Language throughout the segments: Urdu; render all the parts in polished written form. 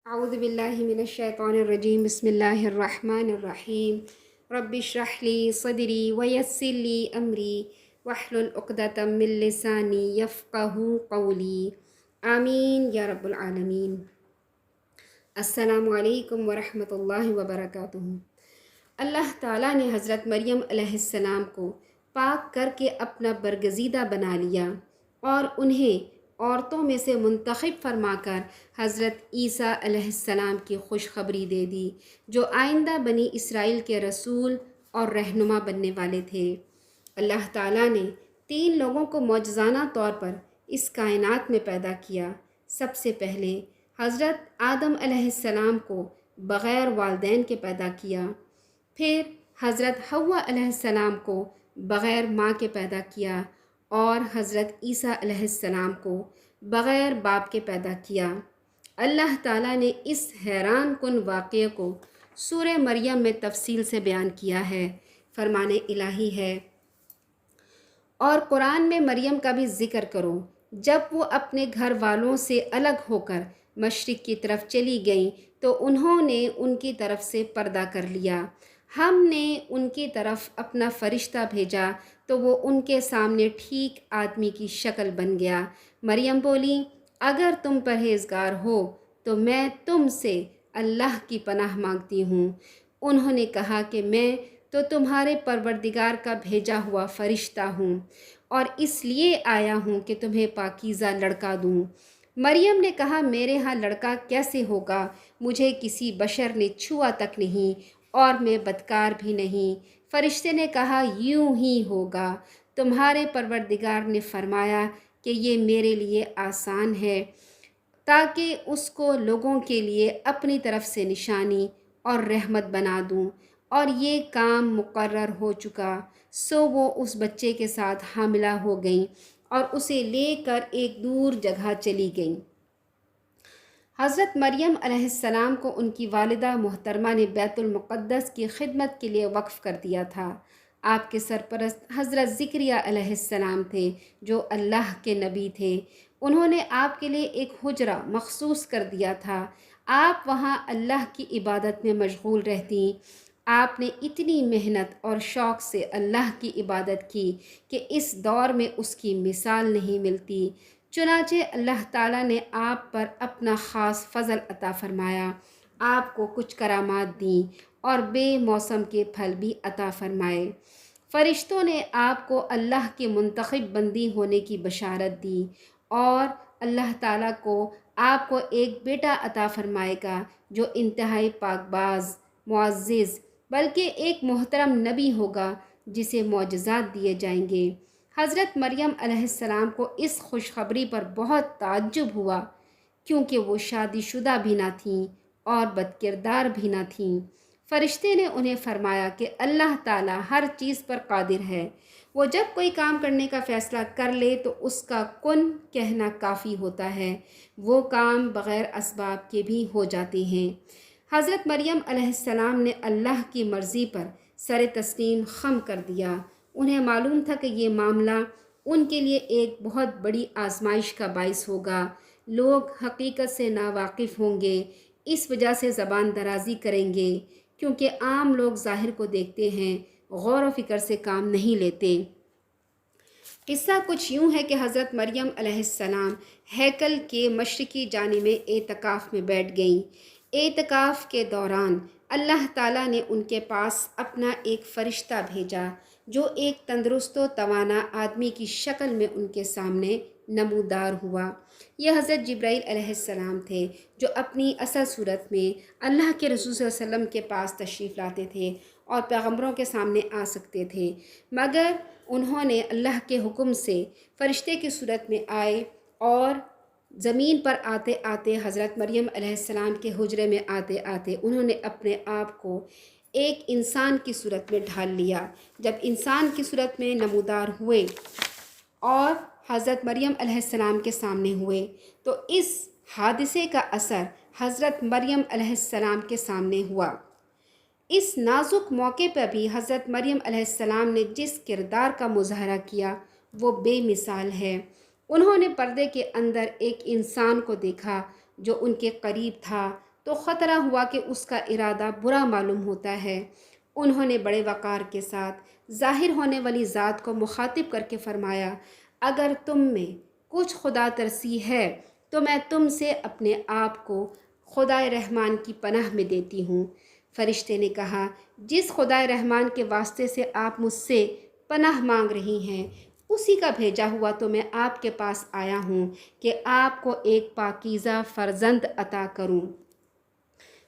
اعوذ باللہ من الشیطان الرجیم بسم اللہ الرحمن الرحیم رب اشرح لی صدری ویسر لی امری واحلل عقدۃ من لسانی یفقہوا قولی آمین یا رب العالمین۔ السلام علیکم ورحمۃ اللہ وبرکاتہ۔ اللہ تعالیٰ نے حضرت مریم علیہ السلام کو پاک کر کے اپنا برگزیدہ بنا لیا اور انہیں عورتوں میں سے منتخب فرما کر حضرت عیسیٰ علیہ السلام کی خوشخبری دے دی، جو آئندہ بنی اسرائیل کے رسول اور رہنما بننے والے تھے۔ اللہ تعالیٰ نے 3 لوگوں کو معجزانہ طور پر اس کائنات میں پیدا کیا۔ سب سے پہلے حضرت آدم علیہ السلام کو بغیر والدین کے پیدا کیا، پھر حضرت حوا علیہ السلام کو بغیر ماں کے پیدا کیا اور حضرت عیسیٰ علیہ السلام کو بغیر باپ کے پیدا کیا۔ اللہ تعالیٰ نے اس حیران کن واقعے کو سورہ مریم میں تفصیل سے بیان کیا ہے۔ فرمان الہی ہے، اور قرآن میں مریم کا بھی ذکر کرو جب وہ اپنے گھر والوں سے الگ ہو کر مشرق کی طرف چلی گئیں تو انہوں نے ان کی طرف سے پردہ کر لیا۔ ہم نے ان کی طرف اپنا فرشتہ بھیجا تو وہ ان کے سامنے ٹھیک آدمی کی شکل بن گیا۔ مریم بولی، اگر تم پرہیزگار ہو تو میں تم سے اللہ کی پناہ مانگتی ہوں۔ انہوں نے کہا کہ میں تو تمہارے پروردگار کا بھیجا ہوا فرشتہ ہوں اور اس لیے آیا ہوں کہ تمہیں پاکیزہ لڑکا دوں۔ مریم نے کہا، میرے ہاں لڑکا کیسے ہوگا؟ مجھے کسی بشر نے چھوا تک نہیں اور میں بدکار بھی نہیں۔ فرشتے نے کہا، یوں ہی ہوگا، تمہارے پروردگار نے فرمایا کہ یہ میرے لیے آسان ہے تاکہ اس کو لوگوں کے لیے اپنی طرف سے نشانی اور رحمت بنا دوں، اور یہ کام مقرر ہو چکا۔ سو وہ اس بچے کے ساتھ حاملہ ہو گئیں اور اسے لے کر ایک دور جگہ چلی گئیں۔ حضرت مریم علیہ السلام کو ان کی والدہ محترمہ نے بیت المقدس کی خدمت کے لیے وقف کر دیا تھا۔ آپ کے سرپرست حضرت زکریا علیہ السلام تھے، جو اللہ کے نبی تھے۔ انہوں نے آپ کے لیے ایک حجرہ مخصوص کر دیا تھا۔ آپ وہاں اللہ کی عبادت میں مشغول رہتیں۔ آپ نے اتنی محنت اور شوق سے اللہ کی عبادت کی کہ اس دور میں اس کی مثال نہیں ملتی۔ چنانچہ اللہ تعالیٰ نے آپ پر اپنا خاص فضل عطا فرمایا، آپ کو کچھ کرامات دیں اور بے موسم کے پھل بھی عطا فرمائے۔ فرشتوں نے آپ کو اللہ کے منتخب بندی ہونے کی بشارت دی اور اللہ تعالیٰ کو آپ کو ایک بیٹا عطا فرمائے گا جو انتہائی پاک باز، معزز، بلکہ ایک محترم نبی ہوگا جسے معجزات دیے جائیں گے۔ حضرت مریم علیہ السلام کو اس خوشخبری پر بہت تعجب ہوا، کیونکہ وہ شادی شدہ بھی نہ تھیں اور بدکردار بھی نہ تھیں۔ فرشتے نے انہیں فرمایا کہ اللہ تعالیٰ ہر چیز پر قادر ہے، وہ جب کوئی کام کرنے کا فیصلہ کر لے تو اس کا کن کہنا کافی ہوتا ہے، وہ کام بغیر اسباب کے بھی ہو جاتے ہیں۔ حضرت مریم علیہ السلام نے اللہ کی مرضی پر سر تسلیم خم کر دیا۔ انہیں معلوم تھا کہ یہ معاملہ ان کے لیے ایک بہت بڑی آزمائش کا باعث ہوگا۔ لوگ حقیقت سے ناواقف ہوں گے، اس وجہ سے زبان درازی کریں گے، کیونکہ عام لوگ ظاہر کو دیکھتے ہیں، غور و فکر سے کام نہیں لیتے۔ قصہ کچھ یوں ہے کہ حضرت مریم علیہ السلام ہیکل کے مشرقی جانب میں اعتکاف میں بیٹھ گئیں۔ اعتکاف کے دوران اللہ تعالیٰ نے ان کے پاس اپنا ایک فرشتہ بھیجا جو ایک تندرست و توانا آدمی کی شکل میں ان کے سامنے نمودار ہوا۔ یہ حضرت جبرائیل علیہ السلام تھے، جو اپنی اصل صورت میں اللہ کے رسول صلی اللہ علیہ وسلم کے پاس تشریف لاتے تھے اور پیغمبروں کے سامنے آ سکتے تھے، مگر انہوں نے اللہ کے حکم سے فرشتے کی صورت میں آئے اور زمین پر آتے آتے حضرت مریم علیہ السلام کے حجرے میں آتے آتے انہوں نے اپنے آپ کو ایک انسان کی صورت میں ڈھال لیا۔ جب انسان کی صورت میں نمودار ہوئے اور حضرت مریم علیہ السلام کے سامنے ہوئے تو اس حادثے کا اثر حضرت مریم علیہ السلام کے سامنے ہوا۔ اس نازک موقع پر بھی حضرت مریم علیہ السلام نے جس کردار کا مظاہرہ کیا وہ بے مثال ہے۔ انہوں نے پردے کے اندر ایک انسان کو دیکھا جو ان کے قریب تھا تو خطرہ ہوا کہ اس کا ارادہ برا معلوم ہوتا ہے۔ انہوں نے بڑے وقار کے ساتھ ظاہر ہونے والی ذات کو مخاطب کر کے فرمایا، اگر تم میں کچھ خدا ترسی ہے تو میں تم سے اپنے آپ کو خدائے رحمان کی پناہ میں دیتی ہوں۔ فرشتے نے کہا، جس خدائے رحمان کے واسطے سے آپ مجھ سے پناہ مانگ رہی ہیں، اسی کا بھیجا ہوا تو میں آپ کے پاس آیا ہوں کہ آپ کو ایک پاکیزہ فرزند عطا کروں۔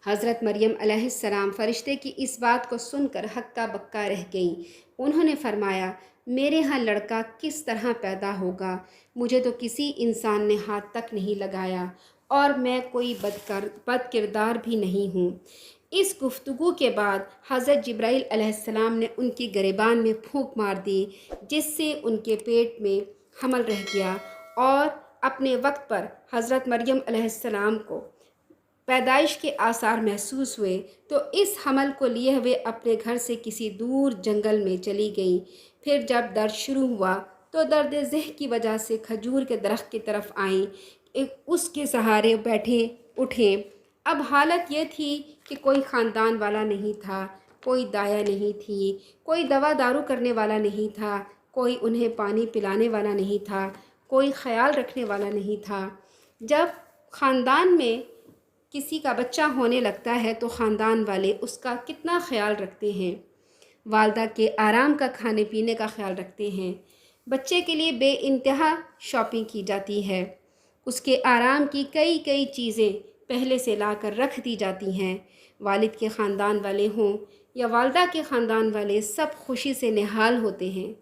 حضرت مریم علیہ السلام فرشتے کی اس بات کو سن کر ہکا بکا رہ گئیں۔ انہوں نے فرمایا، میرے ہاں لڑکا کس طرح پیدا ہوگا؟ مجھے تو کسی انسان نے ہاتھ تک نہیں لگایا اور میں کوئی بد کردار بھی نہیں ہوں۔ اس گفتگو کے بعد حضرت جبرائیل علیہ السلام نے ان کی گریبان میں پھونک مار دی، جس سے ان کے پیٹ میں حمل رہ گیا، اور اپنے وقت پر حضرت مریم علیہ السلام کو پیدائش کے آثار محسوس ہوئے تو اس حمل کو لیے ہوئے اپنے گھر سے کسی دور جنگل میں چلی گئیں۔ پھر جب درد شروع ہوا تو درد ذہ کی وجہ سے کھجور کے درخت کی طرف آئیں، اس کے سہارے بیٹھیں اٹھیں۔ اب حالت یہ تھی کہ کوئی خاندان والا نہیں تھا، کوئی دایا نہیں تھی، کوئی دوا دارو کرنے والا نہیں تھا، کوئی انہیں پانی پلانے والا نہیں تھا، کوئی خیال رکھنے والا نہیں تھا۔ جب خاندان میں کسی کا بچہ ہونے لگتا ہے تو خاندان والے اس کا کتنا خیال رکھتے ہیں، والدہ کے آرام کا، کھانے پینے کا خیال رکھتے ہیں، بچے کے لیے بے انتہا شاپنگ کی جاتی ہے، اس کے آرام کی کئی چیزیں پہلے سے لا کر رکھ دی جاتی ہیں۔ والد کے خاندان والے ہوں یا والدہ کے خاندان والے سب خوشی سے نہال ہوتے ہیں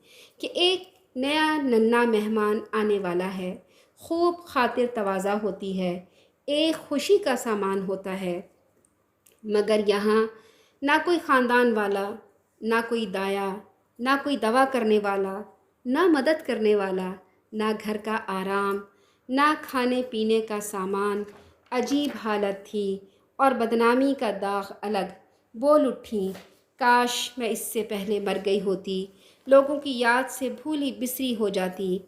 کہ ایک نیا ننھا مہمان آنے والا ہے، خوب خاطر تواضع ہوتی ہے، ایک خوشی کا سامان ہوتا ہے۔ مگر یہاں نہ کوئی خاندان والا، نہ کوئی دایا، نہ کوئی دوا کرنے والا، نہ مدد کرنے والا، نہ گھر کا آرام، نہ کھانے پینے کا سامان۔ عجیب حالت تھی اور بدنامی کا داغ الگ۔ بول اٹھیں، کاش میں اس سے پہلے مر گئی ہوتی، لوگوں کی یاد سے بھولی بسری ہو جاتی۔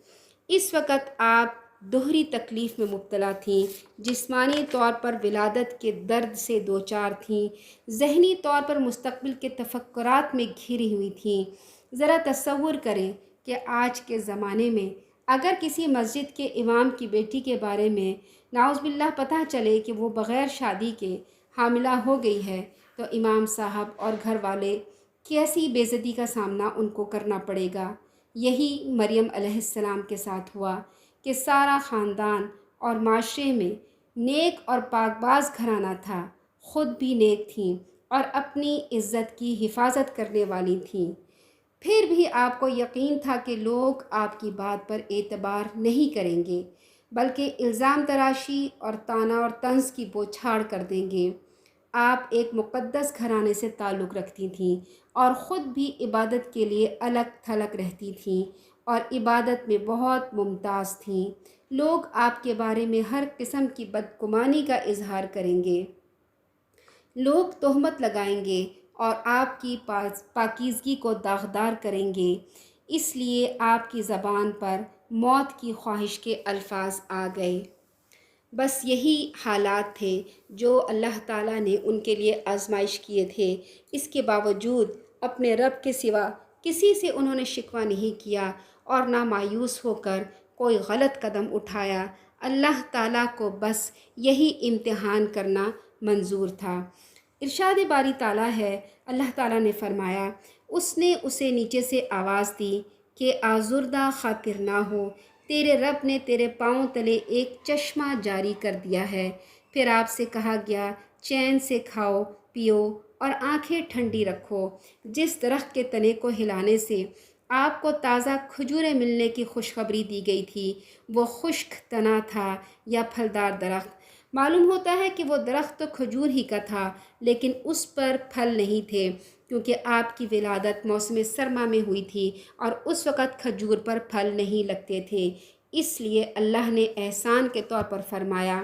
اس وقت آپ دوہری تکلیف میں مبتلا تھیں، جسمانی طور پر ولادت کے درد سے دوچار تھیں، ذہنی طور پر مستقبل کے تفکرات میں گھری ہوئی تھیں۔ ذرا تصور کریں کہ آج کے زمانے میں اگر کسی مسجد کے امام کی بیٹی کے بارے میں نعوذ باللہ پتہ چلے کہ وہ بغیر شادی کے حاملہ ہو گئی ہے تو امام صاحب اور گھر والے کیسی بے عزتی کا سامنا ان کو کرنا پڑے گا۔ یہی مریم علیہ السلام کے ساتھ ہوا کہ سارا خاندان اور معاشرے میں نیک اور پاک باز گھرانہ تھا، خود بھی نیک تھیں اور اپنی عزت کی حفاظت کرنے والی تھیں۔ پھر بھی آپ کو یقین تھا کہ لوگ آپ کی بات پر اعتبار نہیں کریں گے، بلکہ الزام تراشی اور طعنہ اور طنز کی بوچھاڑ کر دیں گے۔ آپ ایک مقدس گھرانے سے تعلق رکھتی تھیں اور خود بھی عبادت کے لیے الگ تھلگ رہتی تھیں اور عبادت میں بہت ممتاز تھیں۔ لوگ آپ کے بارے میں ہر قسم کی بدگمانی کا اظہار کریں گے، لوگ تہمت لگائیں گے اور آپ کی پاکیزگی کو داغدار کریں گے۔ اس لیے آپ کی زبان پر موت کی خواہش کے الفاظ آ گئے۔ بس یہی حالات تھے جو اللہ تعالیٰ نے ان کے لیے آزمائش کیے تھے۔ اس کے باوجود اپنے رب کے سوا کسی سے انہوں نے شکوہ نہیں کیا اور نہ مایوس ہو کر کوئی غلط قدم اٹھایا۔ اللہ تعالیٰ کو بس یہی امتحان کرنا منظور تھا۔ ارشاد باری تعالیٰ ہے، اللہ تعالیٰ نے فرمایا، اس نے اسے نیچے سے آواز دی کہ آزردہ خاطر نہ ہو، تیرے رب نے تیرے پاؤں تلے ایک چشمہ جاری کر دیا ہے۔ پھر آپ سے کہا گیا، چین سے کھاؤ پیو اور آنکھیں ٹھنڈی رکھو۔ جس درخت کے تنے کو ہلانے سے آپ کو تازہ کھجوریں ملنے کی خوشخبری دی گئی تھی، وہ خشک تنا تھا یا پھلدار درخت؟ معلوم ہوتا ہے کہ وہ درخت تو کھجور ہی کا تھا، لیکن اس پر پھل نہیں تھے، کیونکہ آپ کی ولادت موسم سرما میں ہوئی تھی اور اس وقت کھجور پر پھل نہیں لگتے تھے۔ اس لیے اللہ نے احسان کے طور پر فرمایا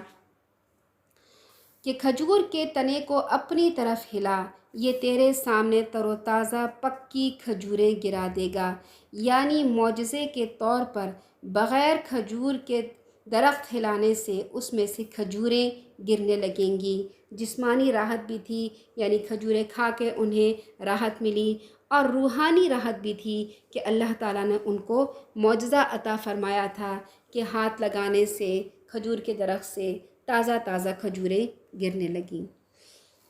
کہ کھجور کے تنے کو اپنی طرف ہلا، یہ تیرے سامنے تر و تازہ پکی کھجوریں گرا دے گا۔ یعنی معجزے کے طور پر بغیر کھجور کے درخت ہلانے سے اس میں سے کھجوریں گرنے لگیں گی۔ جسمانی راحت بھی تھی، یعنی کھجوریں کھا کے انہیں راحت ملی، اور روحانی راحت بھی تھی کہ اللہ تعالیٰ نے ان کو معجزہ عطا فرمایا تھا کہ ہاتھ لگانے سے کھجور کے درخت سے تازہ تازہ کھجوریں گرنے لگیں۔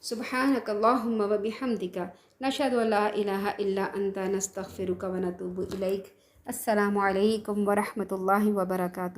سبحانک اللہم و بحمدک نشہد ان لا الہ الا انت نستغفرک و نتوب الیک۔ السلام علیکم ورحمۃ اللہ وبرکاتہ۔